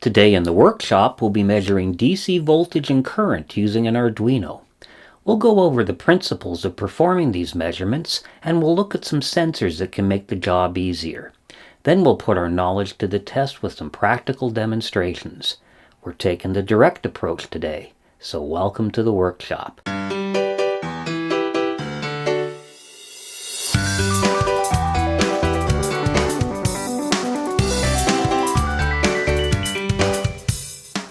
Today in the workshop, we'll be measuring DC voltage and current using an Arduino. We'll go over the principles of performing these measurements, and we'll look at some sensors that can make the job easier. Then we'll put our knowledge to the test with some practical demonstrations. We're taking the direct approach today, so welcome to the workshop.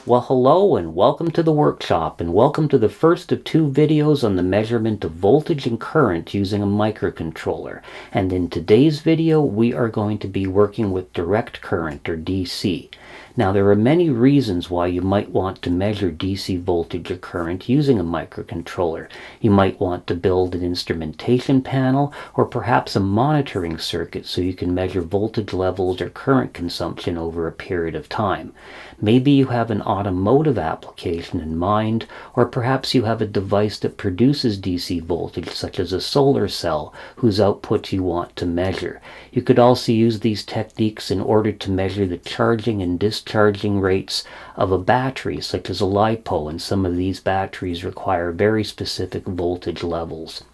Well, hello and welcome to the workshop, and welcome to the first of two videos on the measurement of voltage and current using a microcontroller. And in today's video, we are going to be working with direct current, or DC. Now, there are many reasons why you might want to measure DC voltage or current using a microcontroller. You might want to build an instrumentation panel or perhaps a monitoring circuit so you can measure voltage levels or current consumption over a period of time. Maybe you have an automotive application in mind, or perhaps you have a device that produces DC voltage, such as a solar cell, whose output you want to measure. You could also use these techniques in order to measure the charging and discharging rates of a battery, such as a LiPo, and some of these batteries require very specific voltage levels.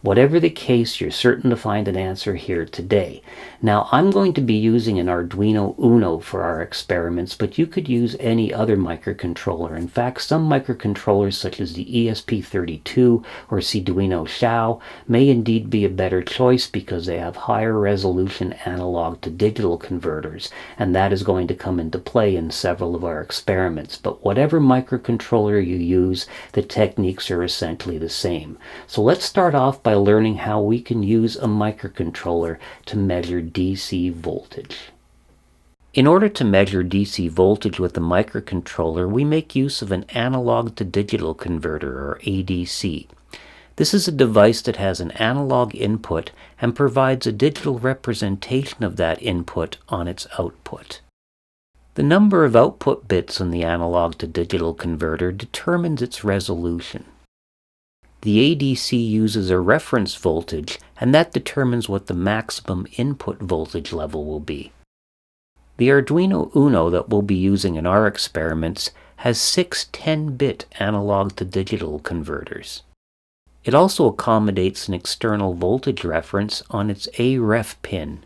Whatever the case, you're certain to find an answer here today. Now, I'm going to be using an Arduino Uno for our experiments, but you could use any other microcontroller. In fact, some microcontrollers such as the ESP32 or Arduino Uno may indeed be a better choice because they have higher resolution analog to digital converters, and that is going to come into play in several of our experiments. But whatever microcontroller you use, the techniques are essentially the same. So let's start off by learning how we can use a microcontroller to measure DC voltage. In order to measure DC voltage with a microcontroller, we make use of an analog to digital converter, or ADC. This is a device that has an analog input and provides a digital representation of that input on its output. The number of output bits on the analog to digital converter determines its resolution. The ADC uses a reference voltage, and that determines what the maximum input voltage level will be. The Arduino Uno that we'll be using in our experiments has 6 10-bit analog to digital converters. It also accommodates an external voltage reference on its A-ref pin.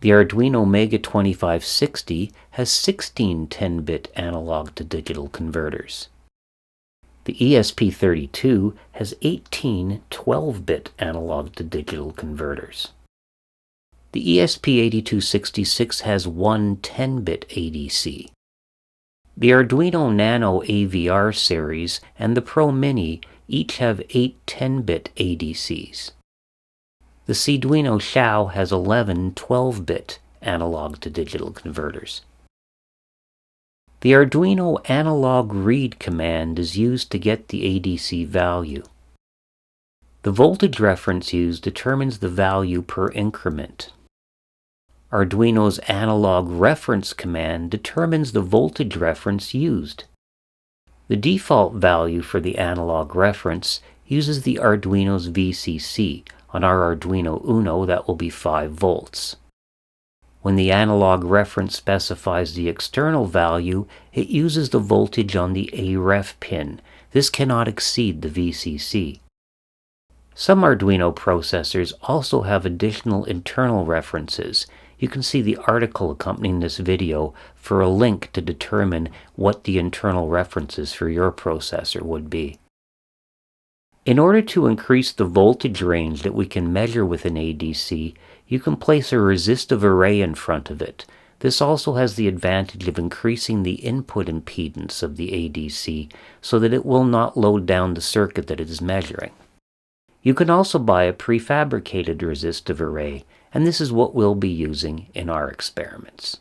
The Arduino Mega 2560 has 16 10-bit analog to digital converters. The ESP32 has 18 12-bit analog to digital converters. The ESP8266 has one 10-bit ADC. The Arduino Nano AVR series and the Pro Mini each have 8 10-bit ADCs. The Arduino Uno has 11 12-bit analog to digital converters. The Arduino analog read command is used to get the ADC value. The voltage reference used determines the value per increment. Arduino's analog reference command determines the voltage reference used. The default value for the analog reference uses the Arduino's VCC. On our Arduino Uno, that will be 5 volts. When the analog reference specifies the external value, it uses the voltage on the A-ref pin. This cannot exceed the VCC. Some Arduino processors also have additional internal references. You can see the article accompanying this video for a link to determine what the internal references for your processor would be. In order to increase the voltage range that we can measure with an ADC, you can place a resistive array in front of it. This also has the advantage of increasing the input impedance of the ADC so that it will not load down the circuit that it is measuring. You can also buy a prefabricated resistive array, and this is what we'll be using in our experiments.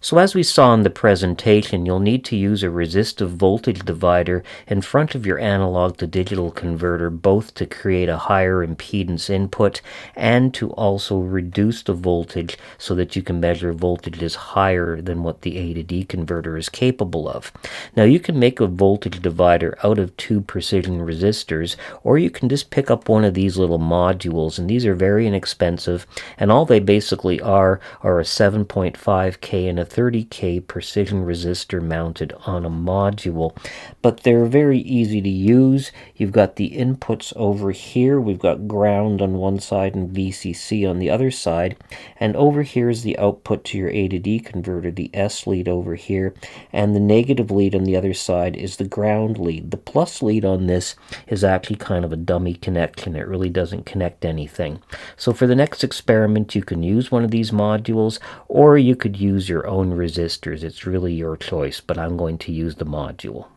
So as we saw in the presentation, you'll need to use a resistive voltage divider in front of your analog to digital converter, both to create a higher impedance input and to also reduce the voltage so that you can measure voltages higher than what the A to D converter is capable of. Now you can make a voltage divider out of two precision resistors, or you can just pick up one of these little modules, and these are very inexpensive, and all they basically are a 7.5K and a 30K precision resistor mounted on a module, but they're very easy to use. You've got the inputs over here. We've got ground on one side and VCC on the other side, and over here is the output to your A to D converter, the S lead over here, and the negative lead on the other side is the ground lead. The plus lead on this is actually kind of a dummy connection. It really doesn't connect anything. So for the next experiment, you can use one of these modules, or you could use your own resistors. It's really your choice, but I'm going to use the module.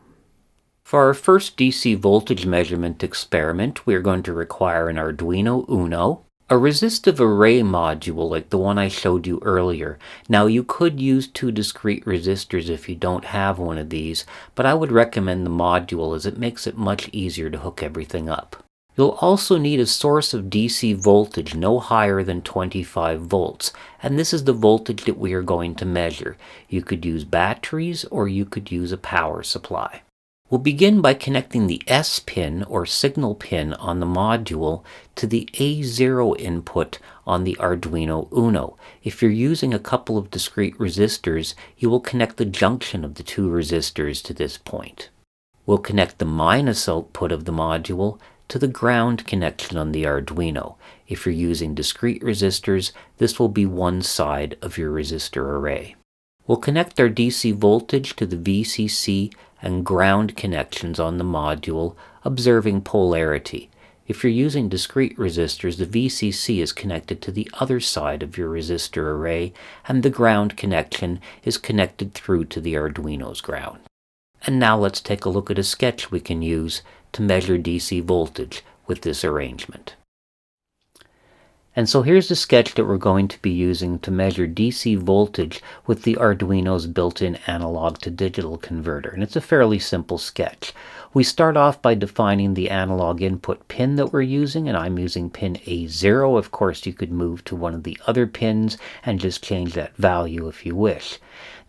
For our first DC voltage measurement experiment, we are going to require an Arduino Uno, a resistive array module like the one I showed you earlier. Now you could use two discrete resistors if you don't have one of these, but I would recommend the module as it makes it much easier to hook everything up. You'll also need a source of DC voltage no higher than 25 volts, and this is the voltage that we are going to measure. You could use batteries or you could use a power supply. We'll begin by connecting the S pin or signal pin on the module to the A0 input on the Arduino Uno. If you're using a couple of discrete resistors, you will connect the junction of the two resistors to this point. We'll connect the minus output of the module to the ground connection on the Arduino. If you're using discrete resistors, this will be one side of your resistor array. We'll connect our DC voltage to the VCC and ground connections on the module, observing polarity. If you're using discrete resistors, the VCC is connected to the other side of your resistor array, and the ground connection is connected through to the Arduino's ground. And now let's take a look at a sketch we can use to measure DC voltage with this arrangement. And so here's the sketch that we're going to be using to measure DC voltage with the Arduino's built-in analog to digital converter. And it's a fairly simple sketch. We start off by defining the analog input pin that we're using, and I'm using pin A0. Of course, you could move to one of the other pins and just change that value if you wish.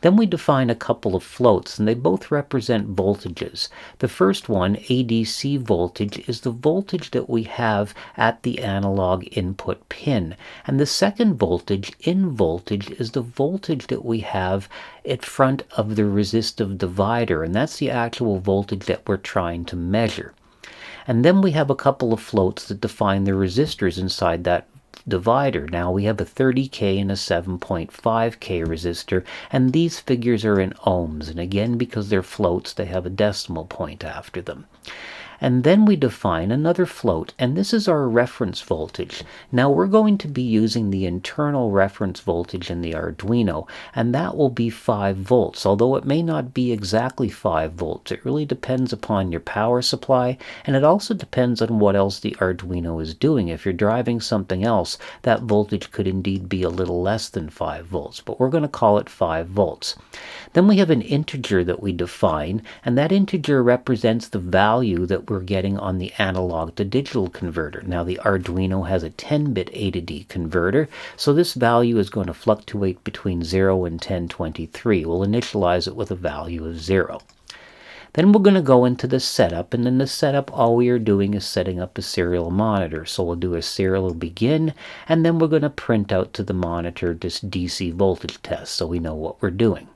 Then we define a couple of floats, and they both represent voltages. The first one, ADC voltage, is the voltage that we have at the analog input pin. And the second voltage, in voltage, is the voltage that we have in front of the resistive divider, and that's the actual voltage that we're trying to measure. And then we have a couple of floats that define the resistors inside that divider. Now we have a 30K and a 7.5K resistor, and these figures are in ohms, and again, because they're floats, they have a decimal point after them. And then we define another float, and this is our reference voltage. Now we're going to be using the internal reference voltage in the Arduino, and that will be 5 volts, although it may not be exactly 5 volts. It really depends upon your power supply, and it also depends on what else the Arduino is doing. If you're driving something else, that voltage could indeed be a little less than 5 volts, but we're going to call it 5 volts. Then we have an integer that we define, and that integer represents the value that we're getting on the analog to digital converter. Now the Arduino has a 10-bit A to D converter, so this value is going to fluctuate between 0 and 1023. We'll initialize it with a value of 0. Then we're going to go into the setup, and in the setup all we are doing is setting up a serial monitor. So we'll do a serial begin, and then we're going to print out to the monitor this DC voltage test so we know what we're doing.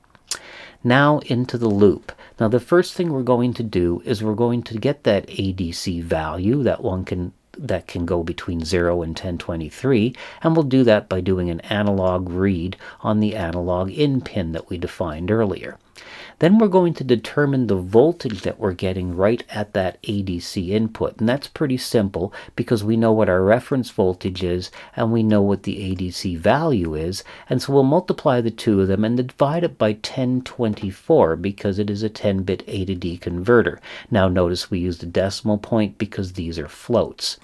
Now into the loop. Now the first thing we're going to do is we're going to get that ADC value, that can go between 0 and 1023, and we'll do that by doing an analog read on the analog in pin that we defined earlier. Then we're going to determine the voltage that we're getting right at that ADC input, and that's pretty simple because we know what our reference voltage is and we know what the ADC value is, and so we'll multiply the two of them and divide it by 1024 because it is a 10-bit A to D converter. Now notice we used a decimal point because these are floats.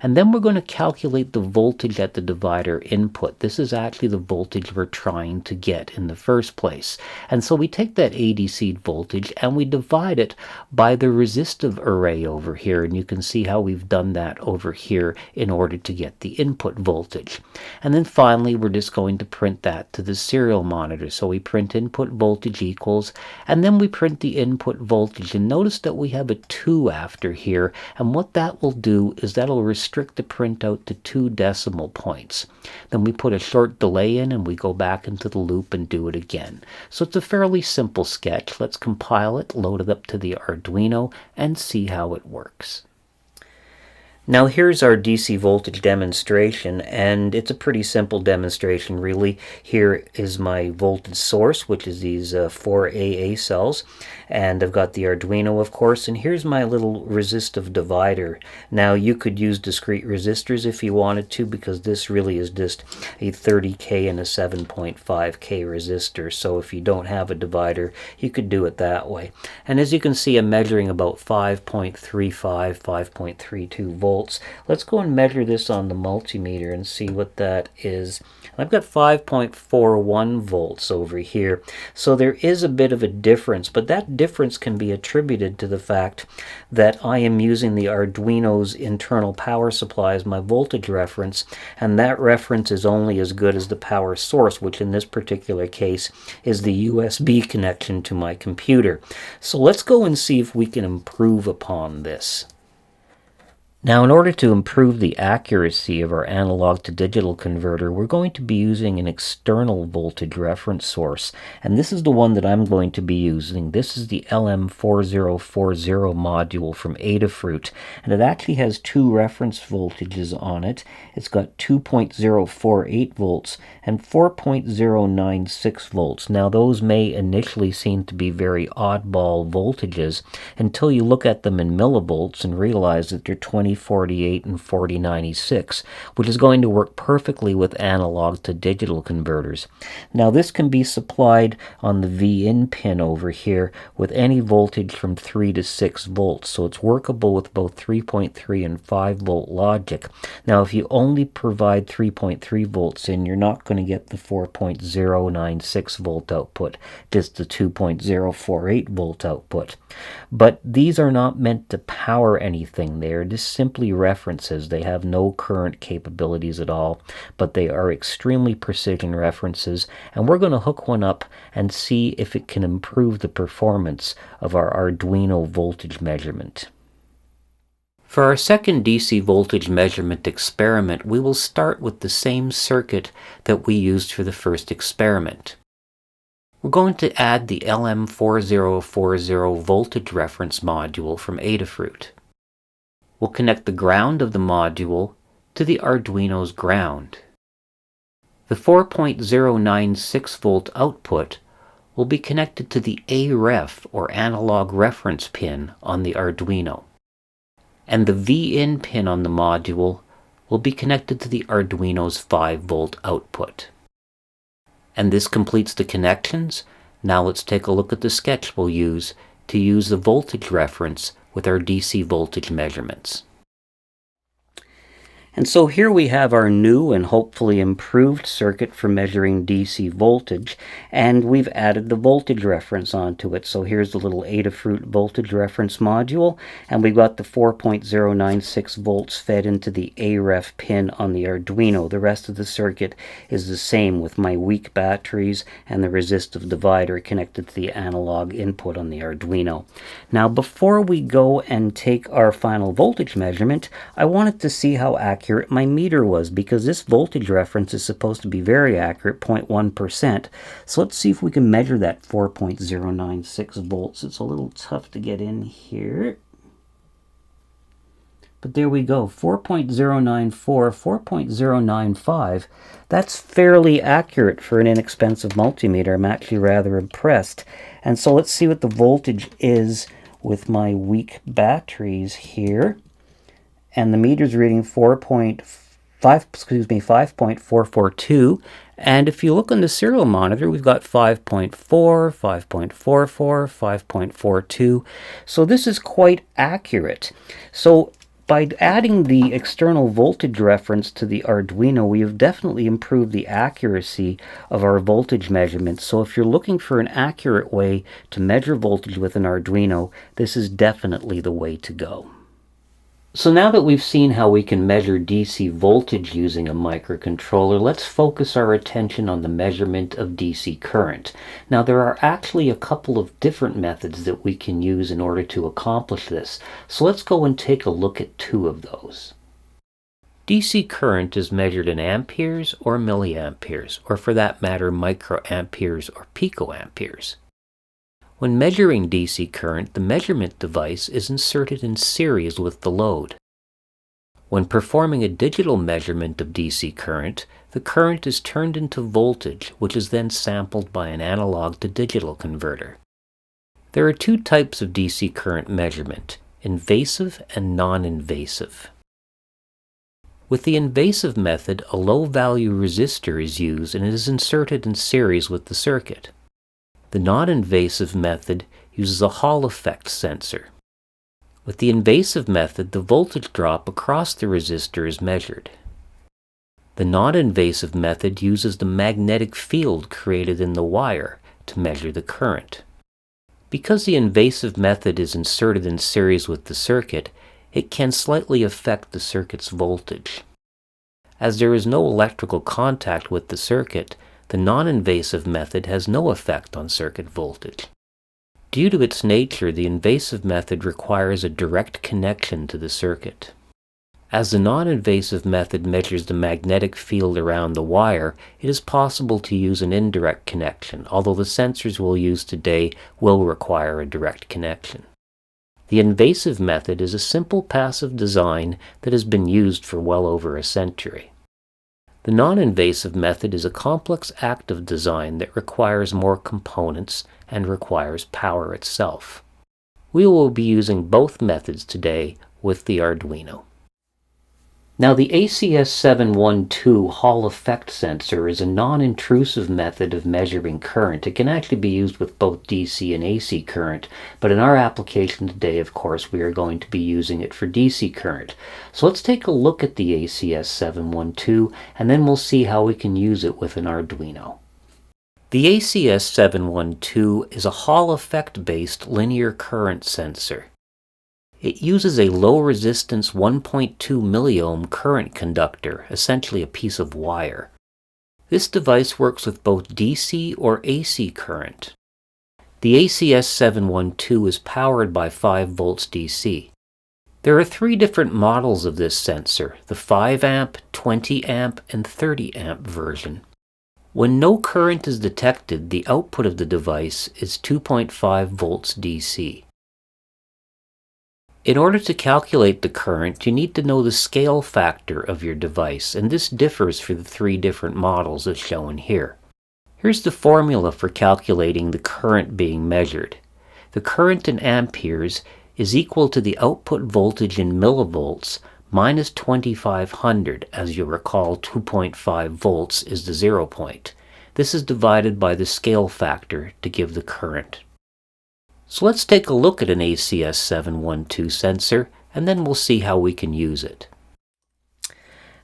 And then we're going to calculate the voltage at the divider input. This is actually the voltage we're trying to get in the first place. And so we take that ADC voltage and we divide it by the resistive array over here. And you can see how we've done that over here in order to get the input voltage. And then finally, we're just going to print that to the serial monitor. So we print input voltage equals, and then we print the input voltage. And notice that we have a 2 after here. And what that will do is that'll restrict the printout to 2 decimal points. Then we put a short delay in and we go back into the loop and do it again. So it's a fairly simple sketch. Let's compile it, load it up to the Arduino, and see how it works. Now here's our DC voltage demonstration, and it's a pretty simple demonstration really. Here is my voltage source, which is these 4 AA cells, and I've got the Arduino, of course, and here's my little resistive divider. Now you could use discrete resistors if you wanted to, because this really is just a 30K and a 7.5K resistor, so if you don't have a divider, you could do it that way. And as you can see, I'm measuring about 5.35, 5.32 volts. Let's go and measure this on the multimeter and see what that is. I've got 5.41 volts over here. So there is a bit of a difference, but that difference can be attributed to the fact that I am using the Arduino's internal power supply as my voltage reference, and that reference is only as good as the power source, which in this particular case is the USB connection to my computer. So let's go and see if we can improve upon this. Now, in order to improve the accuracy of our analog to digital converter, we're going to be using an external voltage reference source, and this is the one that I'm going to be using. This is the LM4040 module from Adafruit, and it actually has 2 reference voltages on it. It's got 2.048 volts and 4.096 volts. Now, those may initially seem to be very oddball voltages until you look at them in millivolts and realize that they're 2048 and 4096, which is going to work perfectly with analog to digital converters. Now this can be supplied on the V-in pin over here with any voltage from 3 to 6 volts, so it's workable with both 3.3 and 5 volt logic. Now if you only provide 3.3 volts in, you're not going to get the 4.096 volt output, just the 2.048 volt output. But these are not meant to power anything. They are just simply references. They have no current capabilities at all, but they are extremely precision references, and we're going to hook one up and see if it can improve the performance of our Arduino voltage measurement. For our second DC voltage measurement experiment, we will start with the same circuit that we used for the first experiment. We're going to add the LM4040 voltage reference module from Adafruit. We'll connect the ground of the module to the Arduino's ground. The 4.096 volt output will be connected to the AREF, or analog reference pin, on the Arduino. And the V-in pin on the module will be connected to the Arduino's 5 volt output. And this completes the connections. Now let's take a look at the sketch we'll use to use the voltage reference with our DC voltage measurements. And so here we have our new and hopefully improved circuit for measuring DC voltage, and we've added the voltage reference onto it. So here's the little Adafruit voltage reference module, and we've got the 4.096 volts fed into the AREF pin on the Arduino. The rest of the circuit is the same, with my weak batteries and the resistive divider connected to the analog input on the Arduino. Now before we go and take our final voltage measurement, I wanted to see how accurate my meter was, because this voltage reference is supposed to be very accurate, 0.1%. So let's see if we can measure that 4.096 volts. It's a little tough to get in here, but there we go, 4.094, 4.095. That's fairly accurate for an inexpensive multimeter. I'm actually rather impressed. And so let's see what the voltage is with my weak batteries here. And the meter's reading 5.442. And if you look on the serial monitor, we've got 5.4, 5.44, 5.42. So this is quite accurate. So by adding the external voltage reference to the Arduino, we have definitely improved the accuracy of our voltage measurements. So if you're looking for an accurate way to measure voltage with an Arduino, this is definitely the way to go. So now that we've seen how we can measure DC voltage using a microcontroller, let's focus our attention on the measurement of DC current. Now there are actually a couple of different methods that we can use in order to accomplish this. So let's go and take a look at two of those. DC current is measured in amperes or milliamperes, or for that matter microamperes or picoamperes. When measuring DC current, the measurement device is inserted in series with the load. When performing a digital measurement of DC current, the current is turned into voltage, which is then sampled by an analog to digital converter. There are two types of DC current measurement, invasive and non-invasive. With the invasive method, a low-value resistor is used and it is inserted in series with the circuit. The non-invasive method uses a Hall effect sensor. With the invasive method, the voltage drop across the resistor is measured. The non-invasive method uses the magnetic field created in the wire to measure the current. Because the invasive method is inserted in series with the circuit, it can slightly affect the circuit's voltage. As there is no electrical contact with the circuit, the non-invasive method has no effect on circuit voltage. Due to its nature, the invasive method requires a direct connection to the circuit. As the non-invasive method measures the magnetic field around the wire, it is possible to use an indirect connection, although the sensors we'll use today will require a direct connection. The invasive method is a simple passive design that has been used for well over a century. The non-invasive method is a complex active design that requires more components and requires power itself. We will be using both methods today with the Arduino. Now the ACS712 Hall effect sensor is a non-intrusive method of measuring current. It can actually be used with both DC and AC current, but in our application today, of course, we are going to be using it for DC current. So let's take a look at the ACS712, and then we'll see how we can use it with an Arduino. The ACS712 is a Hall effect-based linear current sensor. It uses a low-resistance 1.2 milliohm current conductor, essentially a piece of wire. This device works with both DC or AC current. The ACS712 is powered by 5 volts DC. There are 3 different models of this sensor, the 5 amp, 20 amp, and 30 amp version. When no current is detected, the output of the device is 2.5 volts DC. In order to calculate the current, you need to know the scale factor of your device, and this differs for the 3 different models as shown here. Here's the formula for calculating the current being measured. The current in amperes is equal to the output voltage in millivolts minus 2500. As you'll recall, 2.5 volts is the 0 point. This is divided by the scale factor to give the current. So let's take a look at an ACS712 sensor, and then we'll see how we can use it.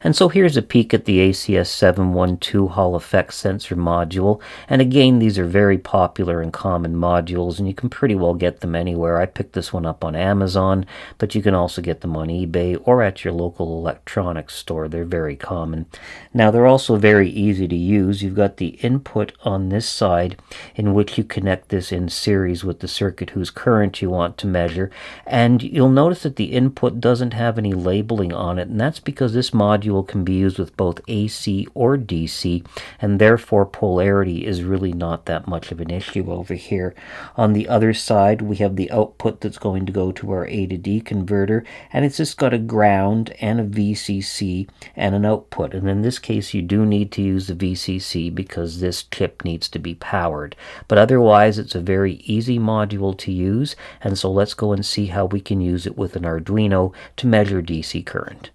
And so here's a peek at the ACS712 Hall effect sensor module. And again, these are very popular and common modules, and you can pretty well get them anywhere. I picked this one up on Amazon, but you can also get them on eBay or at your local electronics store. They're very common. Now, they're also very easy to use. You've got the input on this side in which you connect this in series with the circuit whose current you want to measure. And you'll notice that the input doesn't have any labeling on it, and that's because this module can be used with both AC or DC, and therefore polarity is really not that much of an issue over here. On the other side, we have the output that's going to go to our A to D converter, and it's just got a ground and a VCC and an output. And in this case, you do need to use the VCC because this chip needs to be powered. But otherwise, it's a very easy module to use, and so let's go and see how we can use it with an Arduino to measure DC current.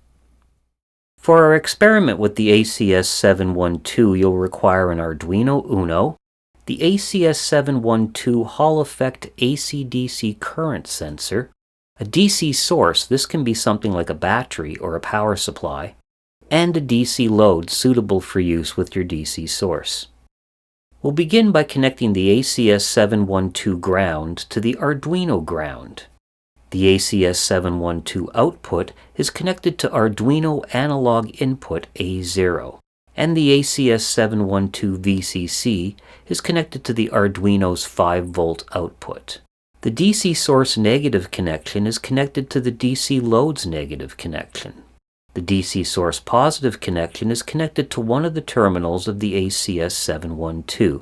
For our experiment with the ACS712, you'll require an Arduino Uno, the ACS712 Hall effect AC-DC current sensor, a DC source, this can be something like a battery or a power supply, and a DC load suitable for use with your DC source. We'll begin by connecting the ACS712 ground to the Arduino ground. The ACS712 output is connected to Arduino analog input A0, and the ACS712 VCC is connected to the Arduino's 5-volt output. The DC source negative connection is connected to the DC load's negative connection. The DC source positive connection is connected to one of the terminals of the ACS712,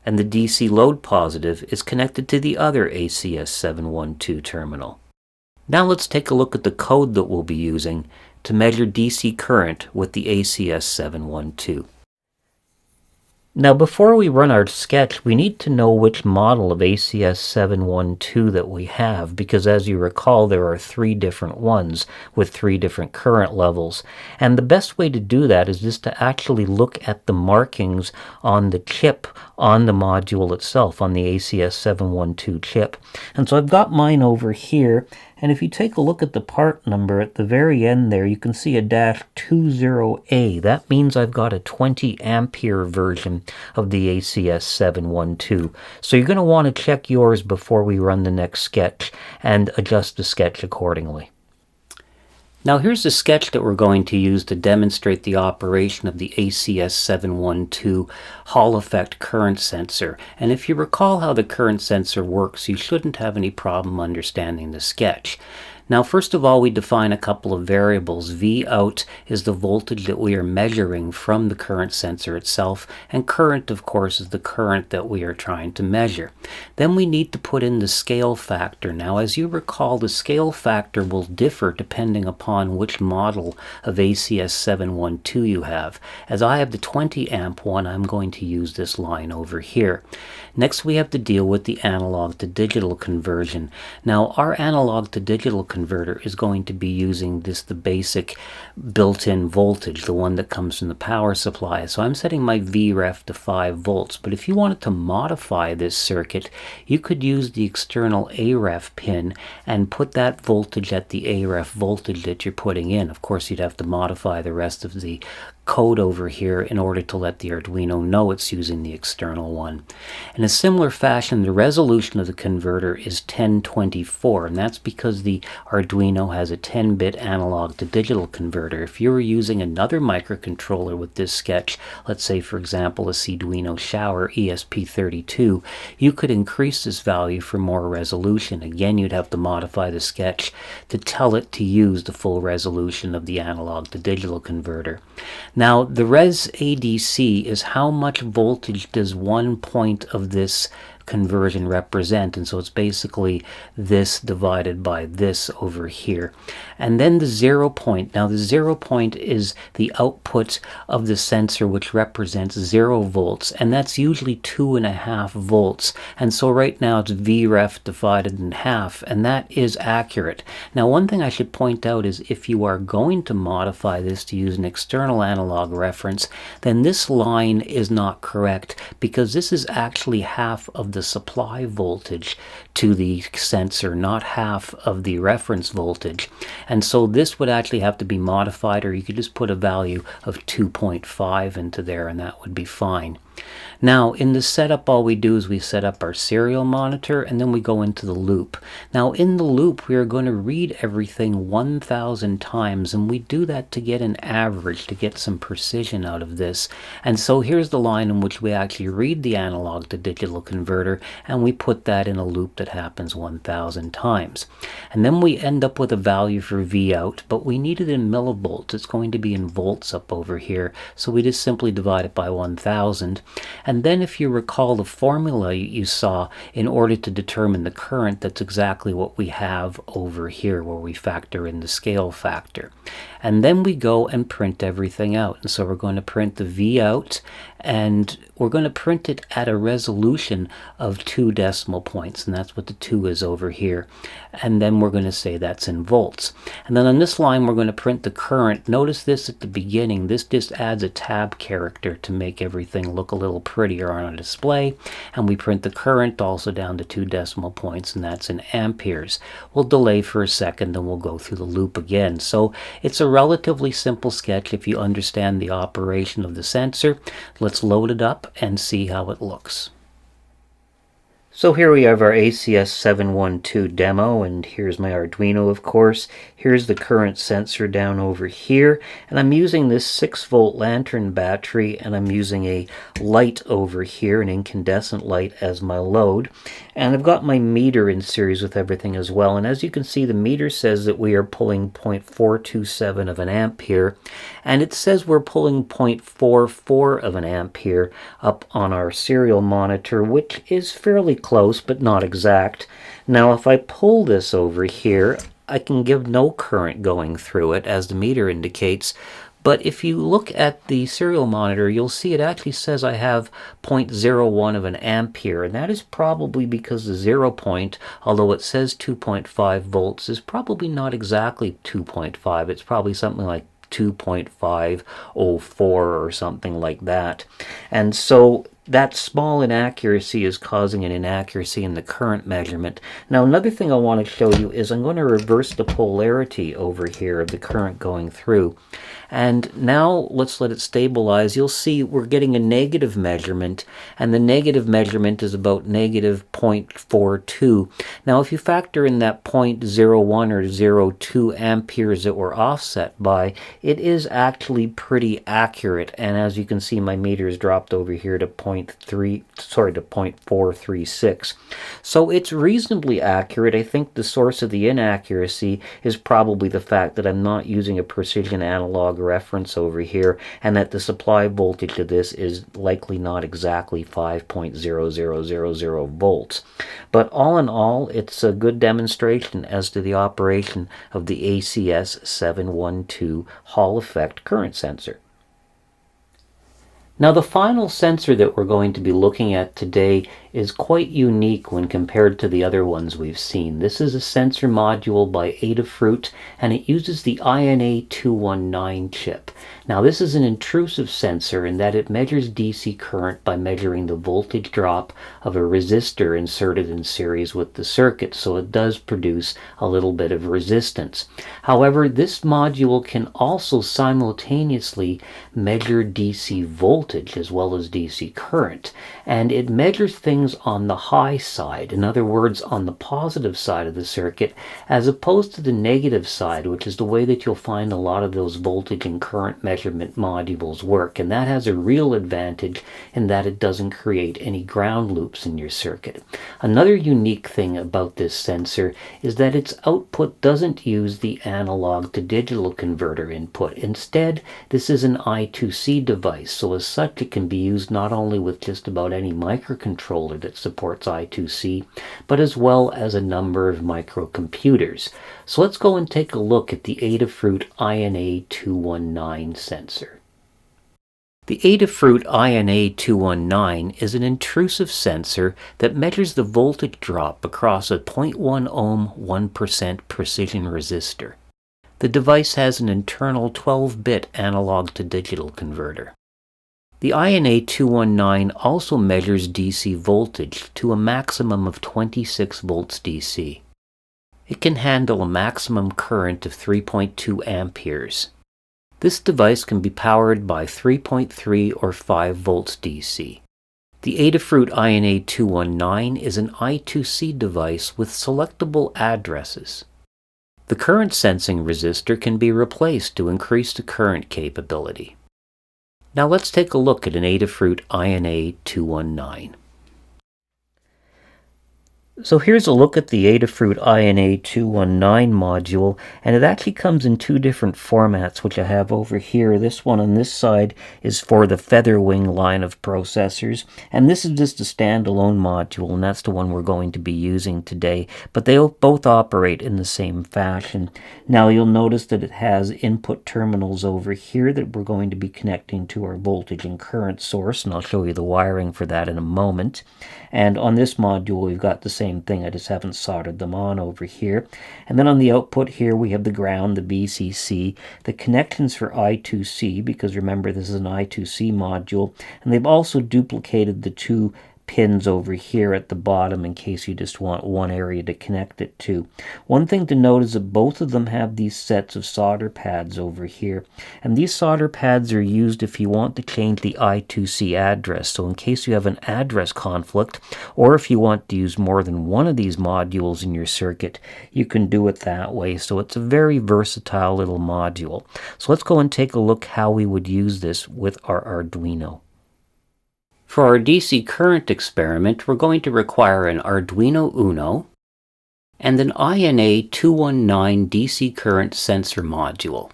and the DC load positive is connected to the other ACS712 terminal. Now let's take a look at the code that we'll be using to measure DC current with the ACS712. Now before we run our sketch, we need to know which model of ACS712 that we have, because as you recall, there are 3 different ones with 3 different current levels. And the best way to do that is just to actually look at the markings on the chip on the module itself, on the ACS712 chip. And so I've got mine over here, and if you take a look at the part number at the very end there, you can see a -20A. That means I've got a 20 ampere version of the ACS712. So you're going to want to check yours before we run the next sketch and adjust the sketch accordingly. Now here's the sketch that we're going to use to demonstrate the operation of the ACS712 Hall effect current sensor. And if you recall how the current sensor works, you shouldn't have any problem understanding the sketch. Now first of all, we define a couple of variables. V out is the voltage that we are measuring from the current sensor itself, and current, of course, is the current that we are trying to measure. Then we need to put in the scale factor. Now as you recall, the scale factor will differ depending upon which model of ACS712 you have. As I have the 20 amp one, I'm going to use this line over here. Next we have to deal with the analog to digital conversion. Now our analog to digital converter is going to be using the basic built-in voltage, the one that comes from the power supply. So I'm setting my Vref to 5 volts, but if you wanted to modify this circuit, you could use the external Aref pin and put that voltage at the Aref voltage that you're putting in. Of course, you'd have to modify the rest of the code over here in order to let the Arduino know it's using the external one. In a similar fashion, the resolution of the converter is 1024, and that's because the Arduino has a 10-bit analog to digital converter. If you were using another microcontroller with this sketch, let's say for example a Arduino Shower ESP32, you could increase this value for more resolution. Again, you'd have to modify the sketch to tell it to use the full resolution of the analog to digital converter. Now, the res ADC is how much voltage does one point of this conversion represent, and so it's basically this divided by this over here. And then the 0 point. Now the 0 point is the output of the sensor, which represents 0 volts, and that's usually 2.5 volts. And so right now it's Vref divided in half, and that is accurate. Now one thing I should point out is if you are going to modify this to use an external analog reference, then this line is not correct, because this is actually half of the supply voltage to the sensor, not half of the reference voltage. And so this would actually have to be modified, or you could just put a value of 2.5 into there and that would be fine. Now in the setup, all we do is we set up our serial monitor and then we go into the loop. Now in the loop we are going to read everything 1,000 times, and we do that to get an average, to get some precision out of this. And so here's the line in which we actually read the analog to digital converter and we put that in a loop that happens 1,000 times. And then we end up with a value for V out, but we need it in millivolts. It's going to be in volts up over here, so we just simply divide it by 1,000. And then if you recall the formula you saw in order to determine the current, that's exactly what we have over here where we factor in the scale factor. And then we go and print everything out. And so we're going to print the V out, and we're going to print it at a resolution of 2 decimal points, and that's what the 2 is over here. And then we're going to say that's in volts. And then on this line we're going to print the current. Notice this at the beginning, this just adds a tab character to make everything look a little prettier on a display. And we print the current also down to 2 decimal points, and that's in amperes. We'll delay for a second, then we'll go through the loop again. So it's a relatively simple sketch if you understand the operation of the sensor. Let's load it up and see how it looks. So here we have our ACS712 demo, and here's my Arduino, of course. Here's the current sensor down over here, and I'm using this 6-volt lantern battery, and I'm using a light over here, an incandescent light, as my load. And I've got my meter in series with everything as well, and as you can see, the meter says that we are pulling 0.427 of an ampere, and it says we're pulling 0.44 of an ampere up on our serial monitor, which is fairly close but not exact. Now if I pull this over here, I can give no current going through it as the meter indicates, but if you look at the serial monitor, you'll see it actually says I have 0.01 of an ampere, and that is probably because the 0 point, although it says 2.5 volts, is probably not exactly 2.5. It's probably something like 2.504 or something like that. And so that small inaccuracy is causing an inaccuracy in the current measurement. Now another thing I want to show you is I'm going to reverse the polarity over here of the current going through. And now let's let it stabilize. You'll see we're getting a negative measurement, and the negative measurement is about negative 0.42. Now if you factor in that 0.01 or 0.02 amperes that we're offset by, it is actually pretty accurate. And as you can see, my meter is dropped over here to 0.436. So it's reasonably accurate. I think the source of the inaccuracy is probably the fact that I'm not using a precision analog reference over here, and that the supply voltage of this is likely not exactly 5.0000 volts. But all in all, it's a good demonstration as to the operation of the ACS712 Hall effect current sensor. Now the final sensor that we're going to be looking at today is quite unique when compared to the other ones we've seen. This is a sensor module by Adafruit, and it uses the INA219 chip. Now this is an intrusive sensor in that it measures DC current by measuring the voltage drop of a resistor inserted in series with the circuit, so it does produce a little bit of resistance. However, this module can also simultaneously measure DC voltage as well as DC current, and it measures things on the high side, in other words on the positive side of the circuit, as opposed to the negative side, which is the way that you'll find a lot of those voltage and current measurement modules work. And that has a real advantage in that it doesn't create any ground loops in your circuit. Another unique thing about this sensor is that its output doesn't use the analog to digital converter input. Instead, this is an I2C device, so as such it can be used not only with just about any microcontroller that supports I2C, but as well as a number of microcomputers. So let's go and take a look at the Adafruit INA219 sensor. The Adafruit INA219 is an intrusive sensor that measures the voltage drop across a 0.1 ohm 1% precision resistor. The device has an internal 12-bit analog to digital converter. The INA219 also measures DC voltage to a maximum of 26 volts DC. It can handle a maximum current of 3.2 amperes. This device can be powered by 3.3 or 5 volts DC. The Adafruit INA219 is an I2C device with selectable addresses. The current sensing resistor can be replaced to increase the current capability. Now let's take a look at an Adafruit INA219. So here's a look at the Adafruit INA219 module, and it actually comes in two different formats, which I have over here. This one on this side is for the Featherwing line of processors, and this is just a standalone module, and that's the one we're going to be using today, but they both operate in the same fashion. Now you'll notice that it has input terminals over here that we're going to be connecting to our voltage and current source, and I'll show you the wiring for that in a moment. And on this module, we've got the same thing. I just haven't soldered them on over here. And then on the output here, we have the ground, the VCC, the connections for I2C, because remember, this is an I2C module. And they've also duplicated the two pins over here at the bottom in case you just want one area to connect it to. One thing to note is that both of them have these sets of solder pads over here, and these solder pads are used if you want to change the I2C address. So in case you have an address conflict, or if you want to use more than one of these modules in your circuit, you can do it that way. So it's a very versatile little module. So let's go and take a look how we would use this with our Arduino. For our DC current experiment, we're going to require an Arduino Uno and an INA219 DC current sensor module.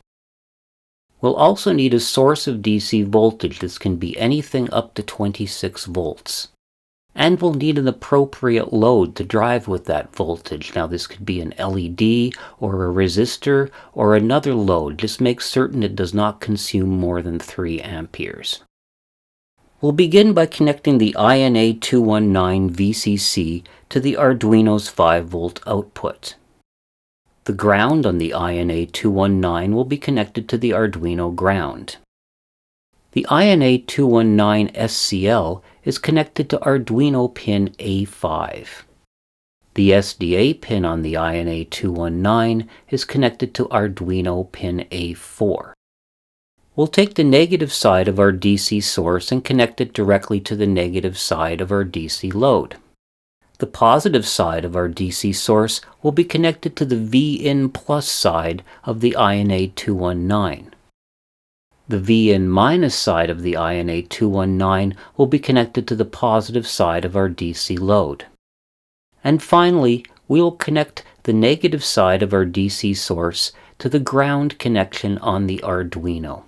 We'll also need a source of DC voltage. This can be anything up to 26 volts. And we'll need an appropriate load to drive with that voltage. Now this could be an LED or a resistor or another load. Just make certain it does not consume more than 3 amperes. We'll begin by connecting the INA219 VCC to the Arduino's 5-volt output. The ground on the INA219 will be connected to the Arduino ground. The INA219 SCL is connected to Arduino pin A5. The SDA pin on the INA219 is connected to Arduino pin A4. We'll take the negative side of our DC source and connect it directly to the negative side of our DC load. The positive side of our DC source will be connected to the VIN plus side of the INA219. The VIN minus side of the INA219 will be connected to the positive side of our DC load. And finally, we will connect the negative side of our DC source to the ground connection on the Arduino.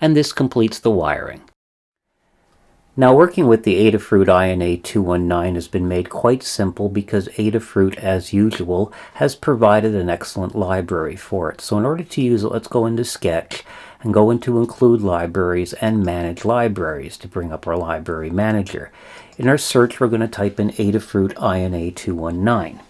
And this completes the wiring. Now working with the Adafruit INA219 has been made quite simple because Adafruit, as usual, has provided an excellent library for it. So in order to use it, let's go into Sketch and go into Include Libraries and Manage Libraries to bring up our library manager. In our search, we're going to type in Adafruit INA219.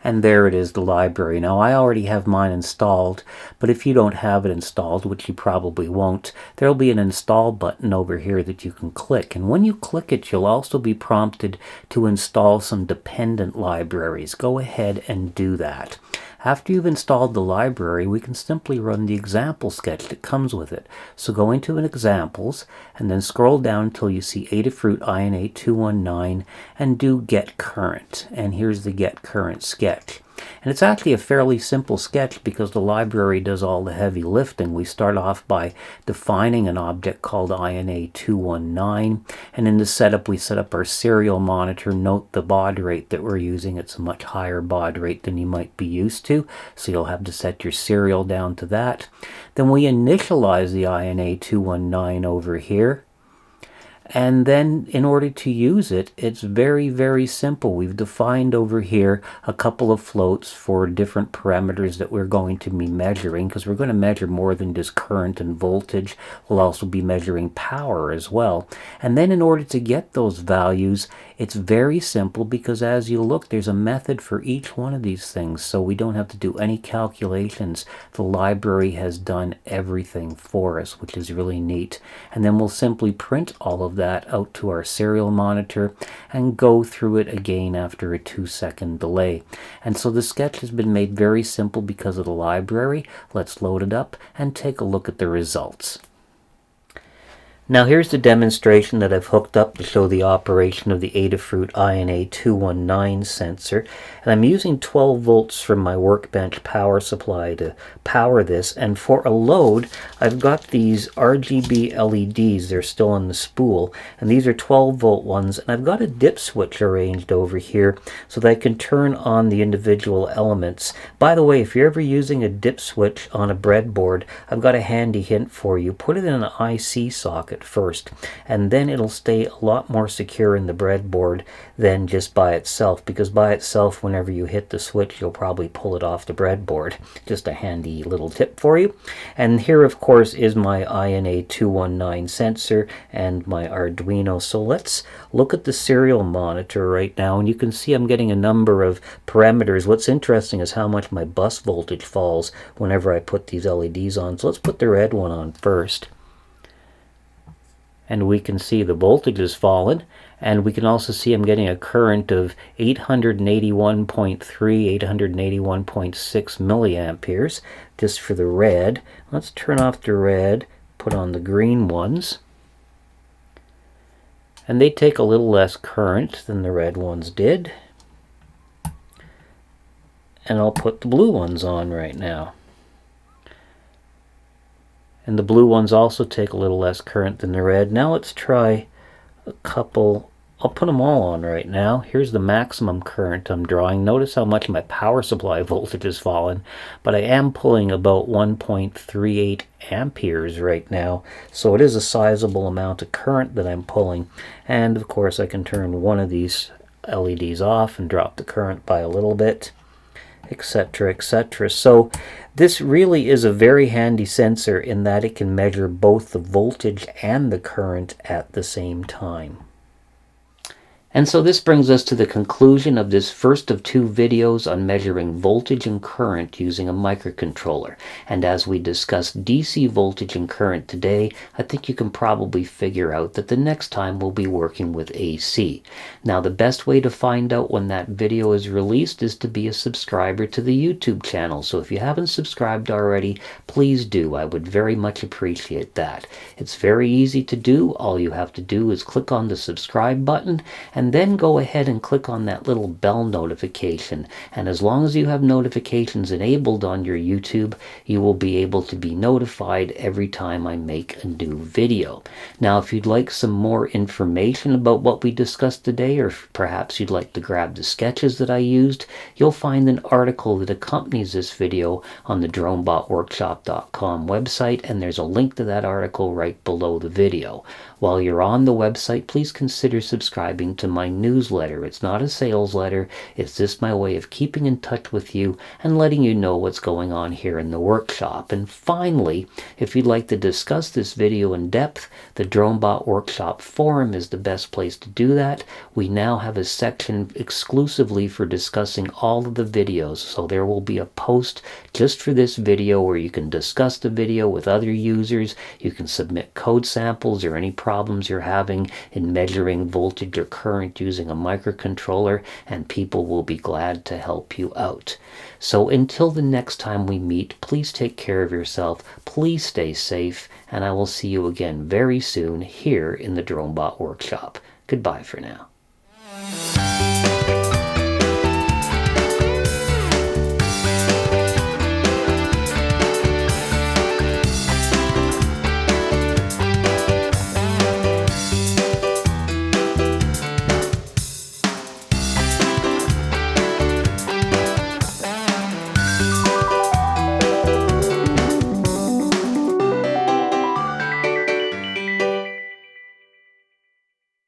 And there it is, the library. Now I already have mine installed, but if you don't have it installed, which you probably won't, there'll be an install button over here that you can click. And when you click it, you'll also be prompted to install some dependent libraries. Go ahead and do that. After you've installed the library, we can simply run the example sketch that comes with it. So go into an examples and then scroll down until you see Adafruit INA219 and do get current. And here's the get current sketch. And it's actually a fairly simple sketch because the library does all the heavy lifting. We start off by defining an object called INA219, and in the setup we set up our serial monitor. Note the baud rate that we're using. It's a much higher baud rate than you might be used to, so you'll have to set your serial down to that. Then we initialize the INA219 over here. And then in order to use it, it's very, very simple. We've defined over here a couple of floats for different parameters that we're going to be measuring, because we're going to measure more than just current and voltage. We'll also be measuring power as well. And then in order to get those values, it's very simple because as you look, there's a method for each one of these things, so we don't have to do any calculations. The library has done everything for us, which is really neat. And then we'll simply print all of that out to our serial monitor and go through it again after a 2-second delay. And so the sketch has been made very simple because of the library. Let's load it up and take a look at the results. Now here's the demonstration that I've hooked up to show the operation of the Adafruit INA219 sensor. And I'm using 12 volts from my workbench power supply to power this. And for a load, I've got these RGB LEDs. They're still on the spool. And these are 12 volt ones. And I've got a dip switch arranged over here so that I can turn on the individual elements. By the way, if you're ever using a dip switch on a breadboard, I've got a handy hint for you. Put it in an IC socket socket first, and then it'll stay a lot more secure in the breadboard than just by itself, because by itself, whenever you hit the switch, you'll probably pull it off the breadboard. Just a handy little tip for you. And here, of course, is my INA 219 sensor and my Arduino. So let's look at the serial monitor right now, and you can see I'm getting a number of parameters. What's interesting is how much my bus voltage falls whenever I put these LEDs on. So let's put the red one on first. And we can see the voltage has fallen, and we can also see I'm getting a current of 881.3, 881.6 milliamperes just for the red. Let's turn off the red, put on the green ones. And they take a little less current than the red ones did. And I'll put the blue ones on right now. And the blue ones also take a little less current than the red. Now let's try a couple. I'll put them all on right now. Here's the maximum current I'm drawing. Notice how much my power supply voltage has fallen, but I am pulling about 1.38 amperes right now, so it is a sizable amount of current that I'm pulling. And of course I can turn one of these LEDs off and drop the current by a little bit, etc., etc. So this really is a very handy sensor in that it can measure both the voltage and the current at the same time. And so this brings us to the conclusion of this first of two videos on measuring voltage and current using a microcontroller. And as we discussed DC voltage and current today, I think you can probably figure out that the next time we'll be working with AC. Now, the best way to find out when that video is released is to be a subscriber to the YouTube channel. So if you haven't subscribed already, please do. I would very much appreciate that. It's very easy to do. All you have to do is click on the subscribe button, and then go ahead and click on that little bell notification. And as long as you have notifications enabled on your YouTube, you will be able to be notified every time I make a new video. Now, if you'd like some more information about what we discussed today, or perhaps you'd like to grab the sketches that I used, you'll find an article that accompanies this video on the dronebotworkshop.com website, and there's a link to that article right below the video. While you're on the website, please consider subscribing to my newsletter. It's not a sales letter, it's just my way of keeping in touch with you and letting you know what's going on here in the workshop. And finally, if you'd like to discuss this video in depth, the DroneBot Workshop forum is the best place to do that. We now have a section exclusively for discussing all of the videos, so there will be a post just for this video where you can discuss the video with other users. You can submit code samples or any problems you're having in measuring voltage or current using a microcontroller, and people will be glad to help you out. So until the next time we meet, please take care of yourself, please stay safe, and I will see you again very soon here in the DroneBot Workshop. Goodbye for now.